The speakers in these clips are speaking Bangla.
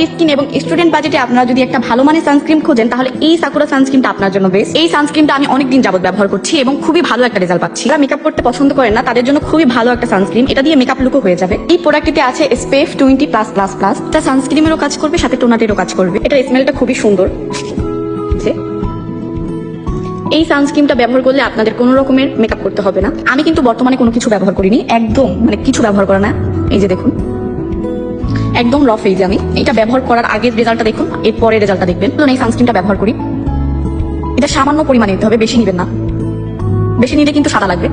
অয়েলি স্কিন এবং স্টুডেন্ট বাজেটে আপনারা যদি একটা ভালো মানের সানস্ক্রিন খোঁজেন তাহলে এই সাকুরা সানস্ক্রিনটা আপনার জন্য বেস্ট। এই সানস্ক্রিনটা আমি অনেকদিন যাবত ব্যবহার করছি এবং খুবই ভালো একটা রেজাল্ট পাচ্ছি। যারা মেকআপ করতে পছন্দ করেন না তাদের জন্য খুবই ভালো একটা সানস্ক্রিন, এটা দিয়ে মেকআপ লুকও হয়ে যাবে। এই প্রোডাক্টটিতে আছে SPF 20+++, এটা সানস্ক্রিনেরও কাজ করবে, সাথে টোনারেরও কাজ করবে। এটা স্মেলটা খুবই সুন্দর। এই সানস্ক্রিনটা ব্যবহার করলে আপনাদের কোনো রকমের মেকআপ করতে হবে না। আমি কিন্তু বর্তমানে কোনো কিছু ব্যবহার করিনি, একদম মানে কিছু ব্যবহার করা না। এই যে দেখুন, একদম র ফেজে আমি এটা ব্যবহার করার আগের রেজাল্টটা দেখুন, এর পরের রেজাল্টটা দেখবেন। এই সানস্ক্রিনটা ব্যবহার করি, এটা সামান্য পরিমাণে নিতে হবে, বেশি নেবেন না, বেশি নিলে কিন্তু সাদা লাগবে।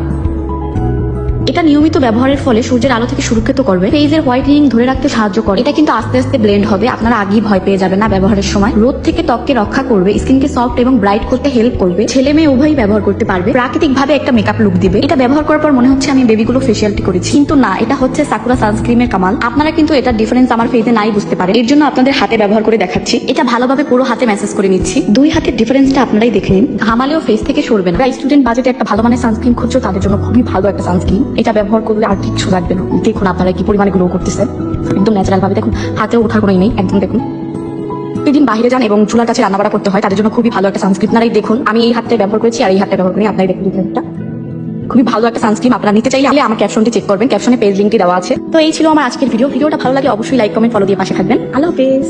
এটা নিয়মিত ব্যবহারের ফলে সূর্যের আলো থেকে সুরক্ষিত করবে, ফেজের হোয়াইটেনিং ধরে রাখতে সাহায্য করে। এটা কিন্তু আস্তে আস্তে ব্লেন্ড হবে, আপনারা আগেই ভয় পেয়ে যাবেন না ব্যবহারের সময়। রোদ থেকে ত্বককে রক্ষা করবে, স্কিনকে সফট এবং ব্রাইট করতে হেল্প করবে। ছেলে মেয়ে উভয়ই ব্যবহার করতে পারবে, প্রাকৃতিক ভাবে একটা মেকআপ লুক দিবে। এটা ব্যবহার করার পর মনে হচ্ছে আমি বেবিগুলো ফেসিয়ালটি করেছি, কিন্তু না, এটা হচ্ছে সাকুরা সানস্ক্রিনের কামাল। আপনারা কিন্তু এটার ডিফারেন্স আমার ফেজে নাই বুঝতে পারেন, এর জন্য আপনাদের হাতে ব্যবহার করে দেখাচ্ছি। এটা ভালোভাবে পুরো হাতে ম্যাসেজ করে নিচ্ছি, দুই হাতের ডিফারেন্সটা আপনারাই দেখে নিন। ঘামালেও ফেস থেকে সরবে না। স্টুডেন্ট বাজেটে একটা ভালো মানের সানস্ক্রিন খুঁজছো তাদের জন্য খুবই ভালো একটা সানস্ক্রিন। এটা ব্যবহার করলে আর কিচ্ছু লাগবে না। দেখুন আপনারা কি পরিমাণে গ্লো করতেছে, একদম ন্যাচারাল ভাবে। দেখুন হাতেও ওঠার কোনো নেই, একদম দেখুন। প্রতিদিন বাইরে যান এবং চুলার কাছে রান্নাবাড়া করতে হয়, তাদের জন্য খুবই ভালো একটা সানস্ক্রিন। আপনারাই দেখুন, আমি এই হাতটা ব্যবহার করেছি আর এই হাতটা ব্যবহার করি। আপনারাই দেখুন, খুবই ভালো একটা সানস্ক্রিন। আপনারা নিতে চাইলে আমার ক্যাপশনটি চেক করবেন, ক্যাপশনে পেজ লিঙ্কটি দেওয়া আছে। তো এই ছিল আমার আজকের ভিডিওটা ভালো লাগে অবশ্যই লাইক কমেন্ট ফলো দিয়ে পাশে থাকবেন। আল্লাহ হাফেজ।